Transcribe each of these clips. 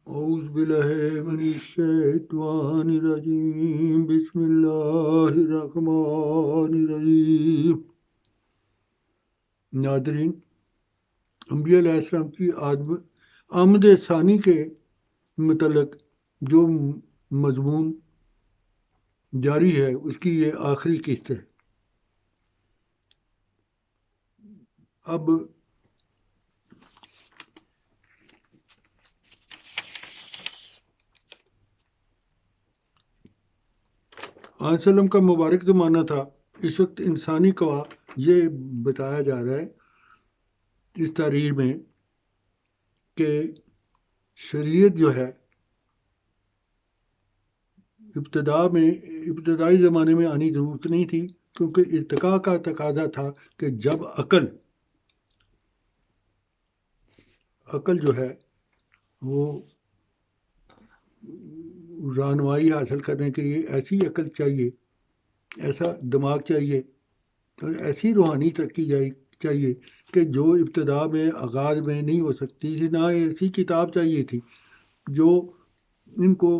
اعوذ باللہ من الشیطان الرجیم بسم اللہ الرحمن الرحیم۔ ناظرین، انبیاء علیہ السلام کی آمد ثانی کے متعلق جو مضمون جاری ہے اس کی یہ آخری قسط ہے۔ اب آن سلم کا مبارک زمانہ تھا۔ اس وقت انسانی قوا یہ بتایا جا رہا ہے اس تحریر میں کہ شریعت جو ہے ابتدائی زمانے میں آنی ضرورت نہیں تھی، کیونکہ ارتقاء کا تقاضا تھا کہ جب عقل جو ہے وہ رہنمائی حاصل کرنے کے لیے ایسی عقل چاہیے، ایسا دماغ چاہیے اور ایسی روحانی ترقی چاہیے کہ جو ابتدا میں آغاز میں نہیں ہو سکتی تھی۔ نہ ایسی کتاب چاہیے تھی جو ان کو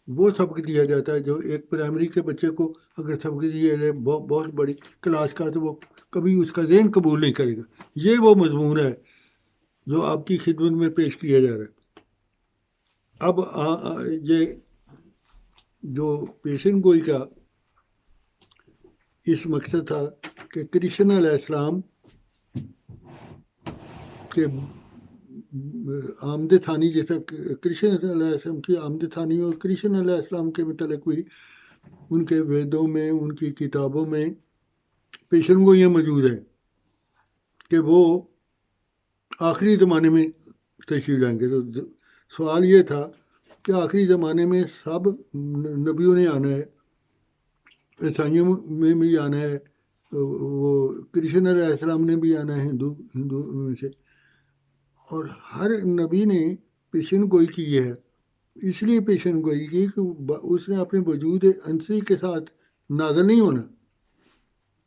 وہ سبق دیا جاتا ہے جو ایک پرائمری کے بچے کو اگر سبق دیا جائے بہت بڑی کلاس کا، تو وہ کبھی اس کا ذہن قبول نہیں کرے گا۔ یہ وہ مضمون ہے جو آپ کی خدمت میں پیش کیا جا رہا ہے۔ اب یہ جو پیشن گوئی کا اس مقصد تھا کہ کرشن علیہ السلام کے آمد ثانی، جیسا کرشن علیہ السلام کی آمد ثانی اور کرشن علیہ السلام کے متعلق بھی ان کے ویدوں میں، ان کی کتابوں میں پیشن گوئیاں موجود ہیں کہ وہ آخری زمانے میں تشریف لائیں گے۔ تو سوال یہ تھا کہ آخری زمانے میں سب نبیوں نے آنا ہے، عیسائیوں میں بھی آنا ہے، وہ کرشن علیہ السلام نے بھی آنا ہے ہندو میں سے، اور ہر نبی نے پیشن گوئی کی ہے۔ اس لیے پیشن گوئی کی کہ اس نے اپنے وجود عنصری کے ساتھ نازل نہیں ہونا،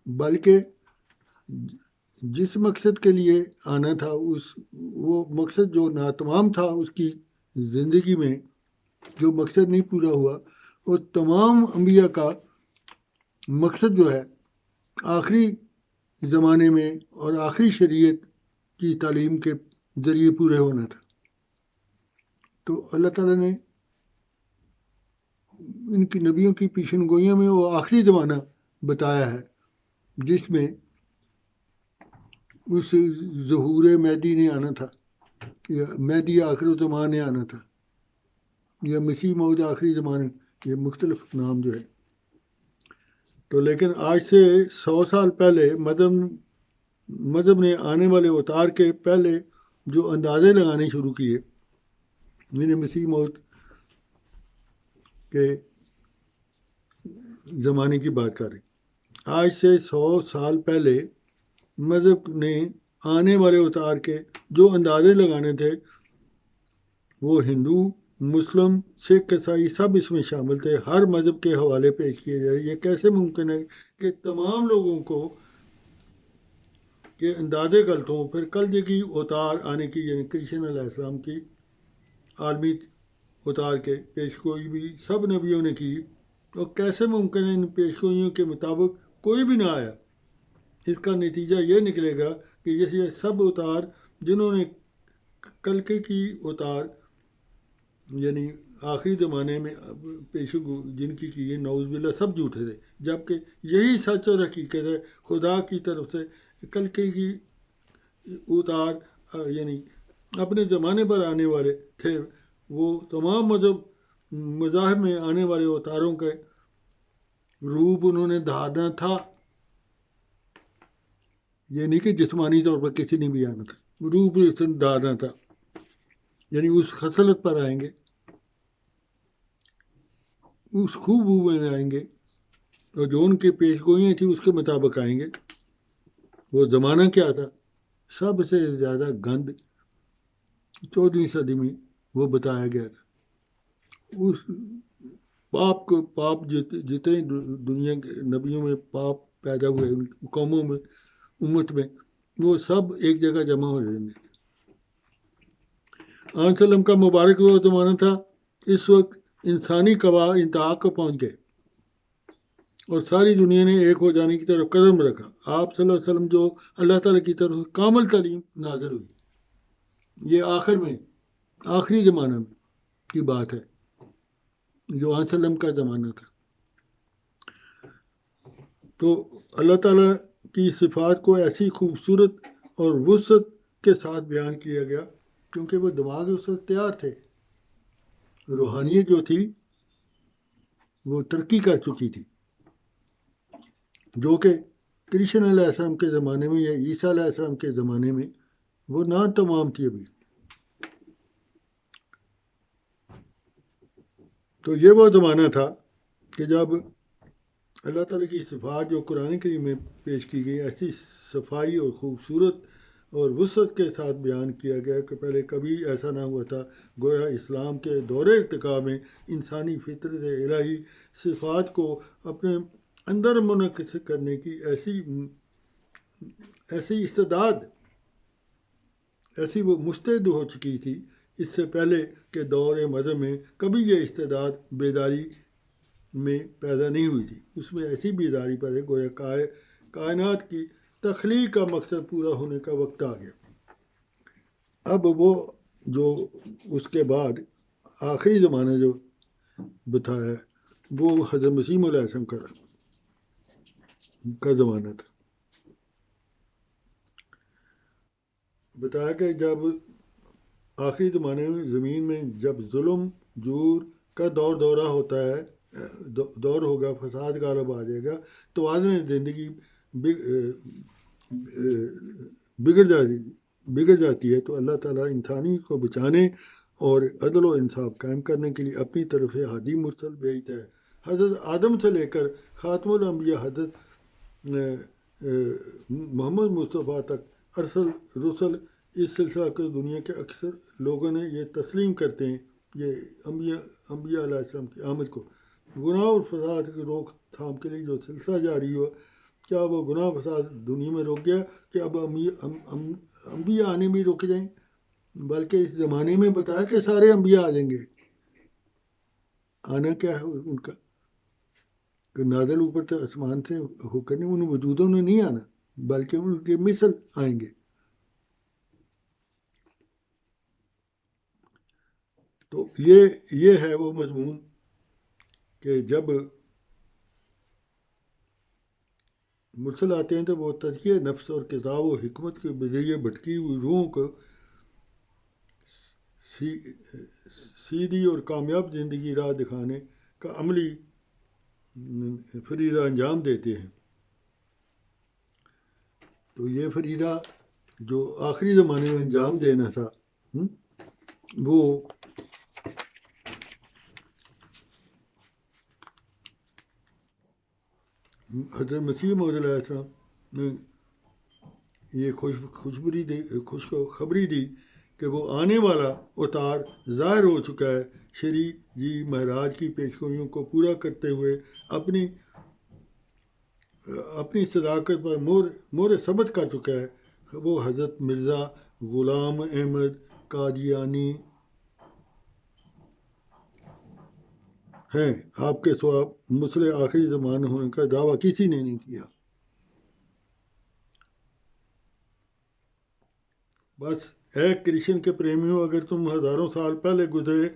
بلکہ جس مقصد کے لیے آنا تھا وہ مقصد جو ناتمام تھا اس کی زندگی میں، جو مقصد نہیں پورا ہوا، وہ تمام انبیاء کا مقصد جو ہے آخری زمانے میں اور آخری شریعت کی تعلیم کے ذریعے پورے ہونا تھا۔ تو اللہ تعالیٰ نے ان کی نبیوں کی پیشن گوئیوں میں وہ آخری زمانہ بتایا ہے جس میں اس ظہور مہدی نے آنا تھا، یا مہدی آخر زمان نے آنا تھا، یا مسیح موعود آخری زمانے، یہ مختلف نام جو ہے۔ تو لیکن آج سے 100 سال پہلے مذہب نے آنے والے اوتار کے پہلے جو اندازے لگانے شروع کیے، یعنی مسیح موعود کے زمانے کی بات کر رہے، آج سے 100 سال پہلے مذہب نے آنے والے اوتار کے جو اندازے لگانے تھے وہ ہندو، مسلم، سکھ، عیسائی سب اس میں شامل تھے۔ ہر مذہب کے حوالے پیش کیے جائے۔ یہ کیسے ممکن ہے کہ تمام لوگوں کو کے اندازے غلط ہوں؟ پھر کل کی اوتار آنے کی، یعنی کرشن علیہ السلام کی عالمی اوتار کے پیش گوئی بھی سب نبیوں نے کی، اور کیسے ممکن ہے ان پیش گوئیوں کے مطابق کوئی بھی نہ آیا؟ اس کا نتیجہ یہ نکلے گا کہ یہ سب اوتار جنہوں نے کل کی اوتار یعنی آخری زمانے میں پیش جن کی ہے، نعوذ باللہ، سب جھوٹے تھے، جبکہ یہی سچ اور حقیقت ہے خدا کی طرف سے۔ کل کی اوتار یعنی اپنے زمانے پر آنے والے تھے، وہ تمام مذاہب میں آنے والے اوتاروں کے روپ انہوں نے دھارنا تھا۔ یہ نہیں کہ جسمانی طور پر کسی نے بھی آنا تھا، روپ دھارنا تھا، یعنی اس خصلت پر آئیں گے، اس خوبو میں آئیں گے، اور جو ان کی پیش گوئیاں تھیں اس کے مطابق آئیں گے۔ وہ زمانہ کیا تھا؟ سب سے زیادہ گند 14ویں صدی میں وہ بتایا گیا تھا۔ اس پاپ جتنے دنیا کے نبیوں میں پاپ پیدا ہوئے قوموں میں، امت میں، وہ سب ایک جگہ جمع ہو جائیں گے۔ आन सल्लम का मुबारक वो ज़माना था, इस वक्त इंसानी कबा इंतहा को पहुँच गए और सारी दुनिया ने एक हो जाने की तरफ कदम रखा। आप सल्लल्लाहु अलैहि वसल्लम जो अल्लाह ताला की तरफ कामल तालीम नाज़िल हुई, ये आखिर में आखिरी ज़माना में की बात है, जो आन सल्लम का ज़माना था। तो अल्लाह ताला की सिफ़ात को ऐसी खूबसूरत और वुसअत के साथ बयान किया गया क्योंकि वो दिमाग उस वक्त तैयार थे। रूहानियत जो थी वो तरक्की कर चुकी थी, जो कि कृष्ण अलैहिस्सलाम के ज़माने में या ईसा अलैहिस्सलाम के ज़माने में वो ना तमाम थी अभी। तो ये वो ज़माना था कि जब अल्लाह ताला की सिफ़ात जो कुरान करीम में पेश की गई, ऐसी सफाई और ख़ूबसूरत और वुसअत के साथ बयान किया गया कि पहले कभी ऐसा ना हुआ था। गोया इस्लाम के दौरे इर्तिका में इंसानी फितरत इलाही सिफ़ात को अपने अंदर मुनक़िस करने की ऐसी इस्तेदाद, ऐसी वो मुस्तैद हो चुकी थी। इससे पहले के दौर मज़हब में कभी ये इस्तेदाद बेदारी में पैदा नहीं हुई थी। उसमें ऐसी बेदारी पैदा, गोया कायनात की तख्लीक का मकसद पूरा होने का वक्त आ गया। अब वो जो उसके बाद आखिरी ज़माना जो बताया है वो हज़रत मसीह मौऊद अलैहिस्सलाम का ज़माना था। बताया कि जब आखिरी ज़माने में ज़मीन में जब जुल्म जूर का दौरा होता है, दौर होगा, फसाद गालब आ जाएगा, तो आदमी ज़िंदगी बिगड़ जाती है। तो अल्लाह ताला इंसानी को बचाने और अदल व इंसाफ कायम करने के लिए अपनी तरफ से हादी मुरसल भेजता है। हज़रत आदम से लेकर ख़ातमुल अंबिया हज़रत मोहम्मद मुस्तफ़ा तक अरसल रुसल इस सिलसिला को दुनिया के अक्सर लोगों ने ये तस्लीम करते हैं, ये अंबिया अलैहिस्सलाम की आमद को। गुनाह और फसाद की रोकथाम के लिए जो सिलसिला जारी हुआ, क्या वो गुनाह फसाद दुनिया में रुक गया कि अब अंबिया आने में रुक जाएं? बल्कि इस ज़माने में बताया कि सारे अंबिया आ जाएंगे। आना क्या है उनका कि नाज़िल ऊपर तो आसमान से होकर नहीं, उन वजूदों ने नहीं आना, बल्कि उनके मिसल आएंगे। तो ये है वो मजमून कि जब मुरसल आते हैं तो वो तज़किया नफ्स और किताब व हिकमत के बज़रिए भटकी हुई रूहों को सीधी और कामयाब ज़िंदगी राह दिखाने का अमली फरीदा अंजाम देते हैं। तो ये फरीदा जो आखिरी ज़माने में अंजाम देना था, वो हज़रत मसीह मौऊद अलैहिस्सलाम ने ये खुशखबरी दी कि वो आने वाला उतार ज़ाहिर हो चुका है। श्री जी महराज की पेशगोइयों को पूरा करते हुए अपनी सदाकत पर मोहर सबत कर चुका है। वो हज़रत मिर्ज़ा ग़ुलाम अहमद कादियानी हैं। आपके सिवा मुसले आखिरी ज़माना होने का दावा किसी ने नहीं किया। बस है कृष्ण के प्रेमियों, अगर तुम हज़ारों साल पहले गुजरे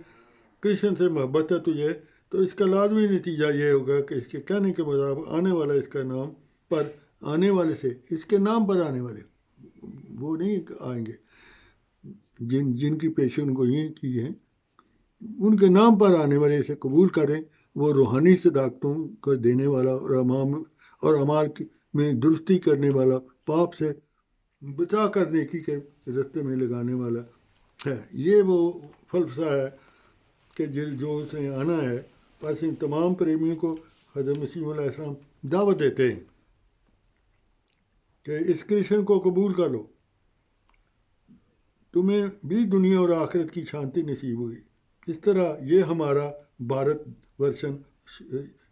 कृष्ण से मोहब्बत है तुझे, तो इसका लाजमी नतीजा ये होगा कि इसके कहने के मुताबिक आने वाला इसका नाम पर आने वाले से, इसके नाम पर आने वाले वो नहीं आएंगे जिनकी पेशन गोई की हैं, उनके नाम पर आने वाले इसे कबूल करें। वो रूहानी सदाकतों को देने वाला और अमाल में दुरुस्ती करने वाला, पाप से बचा करने की के रास्ते में लगाने वाला है। ये वो फलसफा है कि जो उसने आना है। बस इन तमाम प्रेमियों को हज़रत मसीह मौऊद अलैहिस्सलाम दावत देते हैं कि इस कृष्ण को कबूल कर लो, तुम्हें भी दुनिया और आखिरत की शांति नसीब हुई। इस तरह ये हमारा भारत वर्षन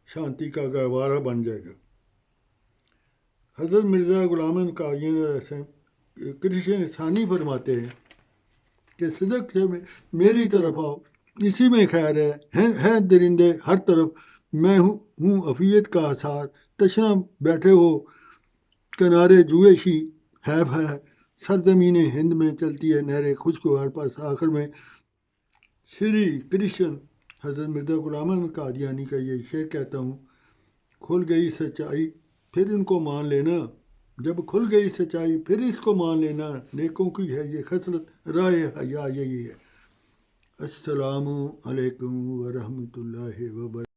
शांति का गहवारा बन जाएगा। हज़रत मिर्ज़ा ग़ुलाम कादियानी कृष्ण सानी फरमाते हैं کہ صدق سے میری طرف آؤ، اسی میں خیر ہے درندے ہر طرف، میں ہوں عفیت کا آثار، تشنا بیٹھے ہو کنارے جویشی، ہے سرزمین ہند میں چلتی ہے نہر خوشگوار پاس۔ آخر میں شری کرشن حضرت مرزا غلام احمد قادیانی کا یہ شعر کہتا ہوں، کھل گئی سچائی پھر ان کو مان لینا، جب کھل گئی سچائی پھر اس کو مان لینا، نیکوں کی ہے یہ خصلت، راہ حیا یہی ہے۔ السلام علیکم ورحمۃ اللہ وبرکاتہ۔